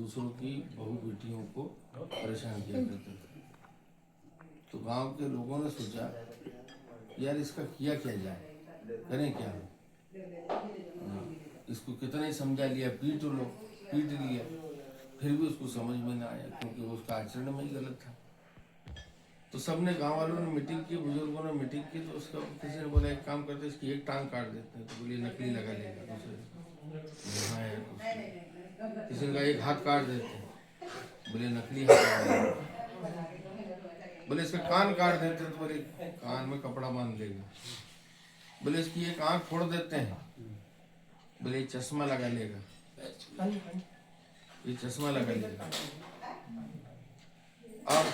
दूसरों की बहू बेटियों को परेशान किया करते थे। तो गांव के लोगों ने सोचा यार इसका किया क्या जाए, करें क्या। इसको कितना ही समझा लिया, पीट लिया, फिर भी उसको समझ में ना आया, क्योंकि वो उसका आचरण में ही गलत था। तो सबने, गांव वालों ने मीटिंग की, बुजुर्गों ने मीटिंग की। तो उसका किसी ने बोला एक काम करते इसकी एक टांग काट देते हैं। तो बोलिए नकली लगा लेगा दूसरे। हाँ यार। किसी ने कहा एक हाथ काट देते हैं, बोले नकली हाथ लगा। बोले इसका कान काट देते हैं, तो बोले कान में कपड़ा बांध लेगा। बोले इसकी एक आंख फोड़ देते हैं, बोले चश्मा लगा लेगा, ये चश्मा लगा लेगा। अब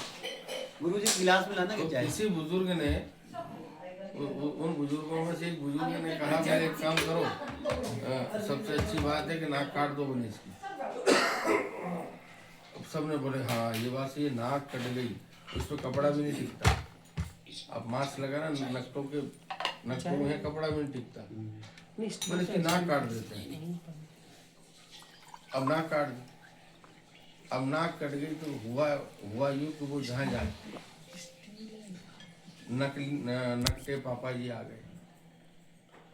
गुरुजी गिलास में लाना तो किसी बुजुर्ग ने, उन बुजुर्गों में से एक बुजुर्ग ने कहा यार एक काम करो, सबसे अच्छी बात है कि नाक काट दो बोले इसकी। अब सबने बोले हाँ ये बात सही है, नाक कट गई, उस पर कपड़ा भी नहीं टिकता। अब मास्क लगाना, नक्कों में कपड़ा भी नहीं टिकता, बोले इसकी नाक काट देते हैं। अब नाक कट गई तो हुआ यूं कि वो जहाँ जाए नकटे पापा जी आ गए,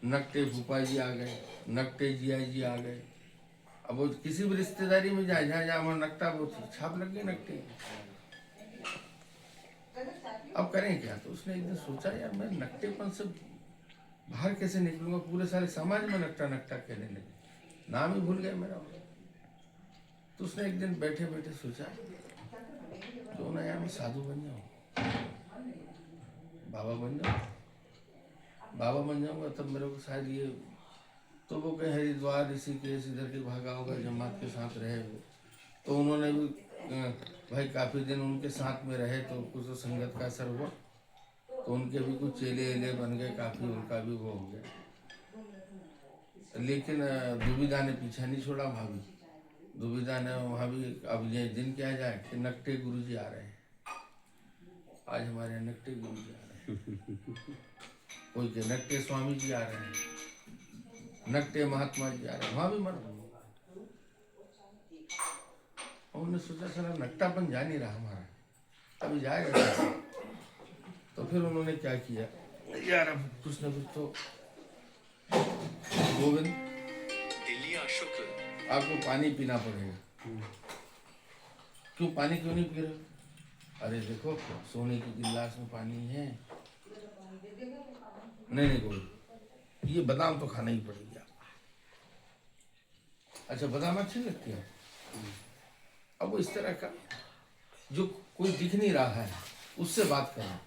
नकटे फूफा जी आ गए, नकटे जिया जी आ गए। अब वो किसी भी रिश्तेदारी में जाए, जहाँ जहाँ वहाँ नकटा, वो छाप लग गई नकटे। अब करें क्या। तो उसने एक दिन सोचा यार मैं नकटेपन से बाहर कैसे निकलूंगा, पूरे सारे समाज में नकटा नकटा कहने लगे, नाम ही भूल गया मेरा। तो उसने एक दिन बैठे बैठे सोचा क्यों ना यार मैं साधु बन जाऊं, बाबा बन जाऊंगा, तब मेरे को शायद ये। तो वो कहीं हरिद्वार ऋषिकेश इधर के भागा होगा, जमात के साथ रहे वो। तो उन्होंने भी भाई काफ़ी दिन उनके साथ में रहे, तो कुछ तो संगत का असर हुआ, तो उनके भी कुछ चेले एले बन गए, काफ़ी उनका भी वो हो गया। लेकिन दुविधा ने पीछा नहीं छोड़ा, भाभी दुविधा ने वहाँ भी। अब ये दिन क्या जाए कि नकटे गुरुजी आ रहे हैं, आज हमारे यहाँ नकटे गुरुजी आ रहे हैं, कोई के नकटे स्वामी जी आ रहे हैं, नकटे महात्मा जी आ रहे हैं, वहाँ भी मन। उन्होंने सोचा सारा नकटापन जा नहीं रहा हमारा, अभी जाएगा। तो फिर उन्होंने क्या किया यार, अब कुछ न कुछ तो। गोविंद आपको पानी पीना पड़ेगा। क्यों पानी क्यों नहीं पी रहे? अरे देखो सोने की गिलास में पानी है। नहीं गोविंद, ये बादाम तो खाना ही पड़ेगा। अच्छा बादाम अच्छी लगती है। अब वो इस तरह का जो कोई दिख नहीं रहा है उससे बात करें।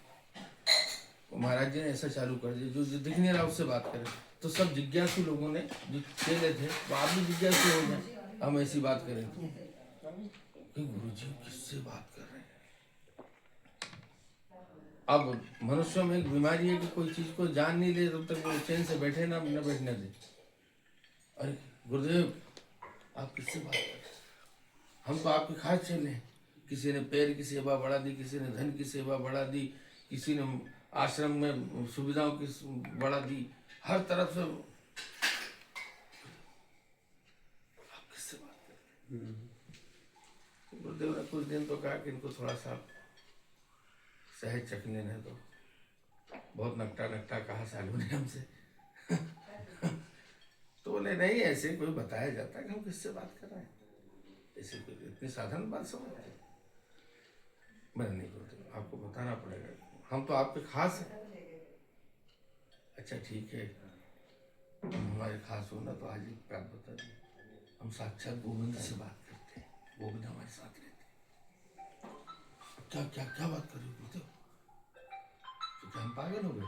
तो महाराज जी ने ऐसा चालू कर दिया, जो दिख नहीं रहा उससे बात करें। तो सब जिज्ञासु लोगों ने जो चेले थे वो आप भी जिज्ञासु हो जाए, हम ऐसी बात करें कि गुरु जी किससे बात कर रहे हैं। अब मनुष्यों में एक बीमारी है कि कोई चीज को जान नहीं ले तब तक वो चैन से बैठे ना बैठने दे। अरे गुरुदेव आप किससे बात कर रहे हैं, हम तो आपके खास चेले हैं। किसी ने पैर की सेवा बढ़ा दी, किसी ने धन की सेवा बढ़ा दी, किसी ने आश्रम में सुविधाओं की बढ़ा दी, हर तरफ से। आप किससे बात कर रहे हैं? गुरुदेव ने कुछ दिन तो कहा कि इनको थोड़ा सा सहज चखने ने दो, बहुत नकटा नकटा कहा सालों ने हमसे। तो बोले नहीं ऐसे कोई बताया जाता है कि हम किससे बात कर रहे हैं, ऐसे कोई इतनी साधारण बात समझते हैं। मैंने नहीं गुरुदेव आपको बताना पड़ेगा, हम तो आपके खास हैं। अच्छा ठीक है, हम हमारे खास हो ना तो आज एक बात बता दें, हम साक्षात गोविंद से बात करते हैं, गोविंद हमारे साथ रहते हैं। क्या क्या क्या बात कर रहे हो गुरुदेव? तो क्या हम पागल हो गए?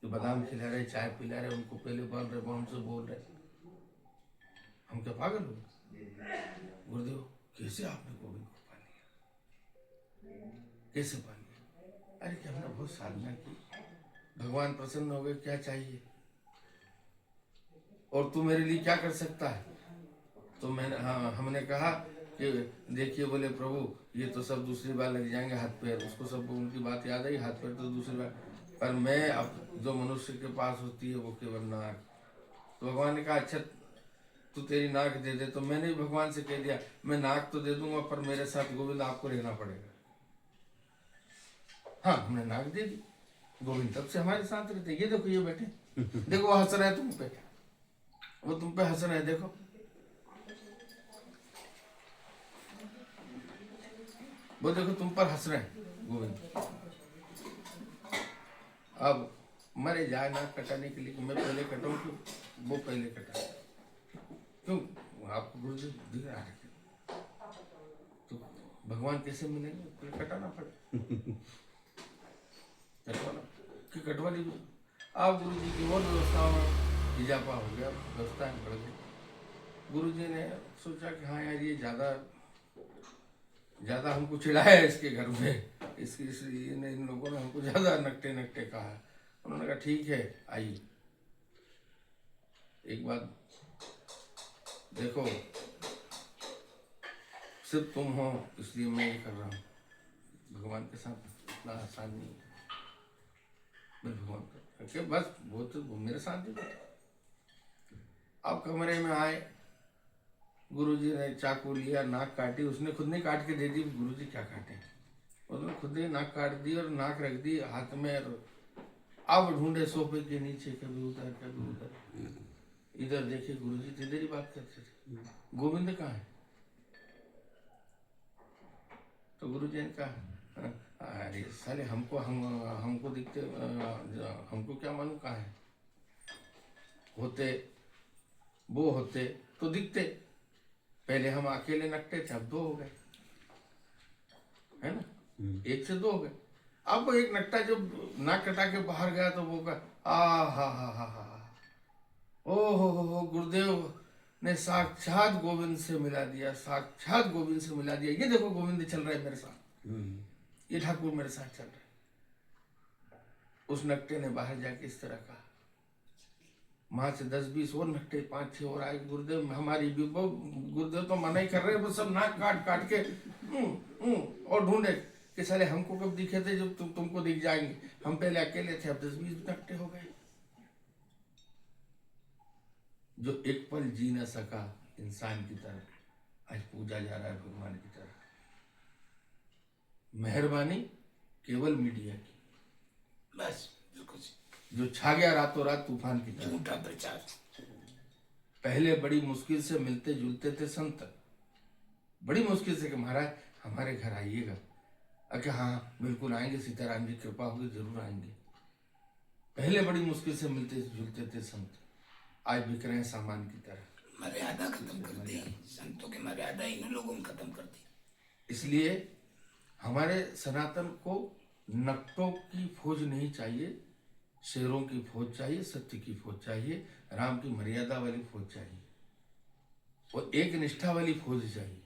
जो बादाम खिला रहे, चाय पिला रहे, उनको पहले बोल रहे, वो हमसे बोल रहे, हम क्या पागल हो गए? गुरुदेव कैसे आपने गोविंद को पा लिया, कैसे पा लिया? अरे क्या हमने बहुत साधना की, भगवान प्रसन्न हो गए, क्या चाहिए और तू मेरे लिए क्या कर सकता है? तो मैंने हमने कहा कि देखिए बोले प्रभु ये तो सब दूसरी बार लग जाएंगे हाथ पैर, उसको सब उनकी बात याद आई, हाथ पैर तो दूसरी बार, पर मैं अब जो मनुष्य के पास होती है वो केवल नाक। तो भगवान ने कहा अच्छा तू तेरी नाक दे दे, तो मैंने भी भगवान से कह दिया मैं नाक तो दे दूंगा पर मेरे साथ गोविंद आपको रहना पड़ेगा। हाँ, हमने नाक दे दी, गोविंद तब से हमारे साथ रहते। ये देखो ये बैठे, देखो वो हंस रहे हैं तुम पे, वो तुम पे हंस रहे हैं, देखो वो देखो तुम पर हंस रहे हैं गोविंद। अब मरे जाए नाक कटाने के लिए कि मैं पहले कटाऊं क्यों, वो पहले कटा क्यों, आपको गुरुजी दिख रहा है तो भगवान कैसे मिलेंगे, पहले कटाना पड़े। कटवाना कि कटवा लीजिए आप। गुरु जी की और व्यवस्थाओं में इजाफा हो गया, व्यवस्थाएं बढ़ गई। गुरु जी ने सोचा कि हाँ यार ये ज़्यादा हमको चिढ़ाया है इसके घर में, इसलिए इन लोगों ने हमको ज़्यादा नकटे नकटे कहा। उन्होंने कहा ठीक है आइए, एक बात देखो, सिर्फ तुम हो इसलिए मैं ये कर रहा हूँ, भगवान के साथ इतना आसान नहीं है। मैं भगवान करके बस वो तो मेरे साथ ही बैठे। अब कमरे में आए, गुरुजी ने चाकू लिया, नाक काटी, उसने खुद ने काट के दे दी। गुरुजी क्या काटे, उसने खुद ही नाक काट दी और नाक रख दी हाथ में। अब ढूंढे सोफे के नीचे, कभी उधर कभी उधर, इधर देखे गुरुजी तो इधर ही बात करते थे। गोविंद कहाँ है, तो गुरुजी ने कहा अरे साले हमको दिखते, हमको क्या मालूम कहाँ है, होते वो होते तो दिखते। पहले हम अकेले नकटे थे, अब दो हो गए, है ना, एक से दो हो गए। अब वो एक नकटा जो नाक कटा के बाहर गया तो वो कहा हा, ओ हो, गुरुदेव ने साक्षात गोविंद से मिला दिया, साक्षात गोविंद से मिला दिया। ये देखो गोविंद चल रहा है मेरे साथ, ये ठाकुर मेरे साथ चल रहे। उस नकटे ने बाहर जाके इस तरह कहा, वहां से 10-20 और नकटे, 5-6 और आए। गुरुदेव हमारी भी गुरुदेव तो मना ही कर रहे हैं, वो सब नाक काट काट के और ढूंढे कि साले हमको कब दिखे थे जब तुमको दिख जाएंगे, हम पहले अकेले थे, अब 10-20 नकटे हो गए। जो एक पल जी न सका इंसान की तरह, आज पूजा जा रहा है भगवान की तरह। मेहरबानी केवल मीडिया की, बस बिल्कुल, जो छा गया रातों रात तूफान की तरह। झूठा प्रचार। पहले बड़ी मुश्किल से मिलते जुलते थे संत, बड़ी मुश्किल से कि महाराज हमारे घर आइएगा। अरे हाँ बिल्कुल आएंगे, सीताराम जी कृपा होगी जरूर आएंगे। पहले बड़ी मुश्किल से मिलते जुलते थे संत, आज बिक रहे हैं सामान की तरह। मर्यादा खत्म कर दी, संतों की मर्यादा इन लोगों ने खत्म कर दी। इसलिए हमारे सनातन को नकटों की फौज नहीं चाहिए, शेरों की फौज चाहिए, सत्य की फौज चाहिए, राम की मर्यादा वाली फौज चाहिए, और एक निष्ठा वाली फौज चाहिए।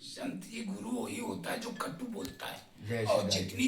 संत जी गुरु वही होता है जो कटु बोलता है, जय और श्री राम। जितनी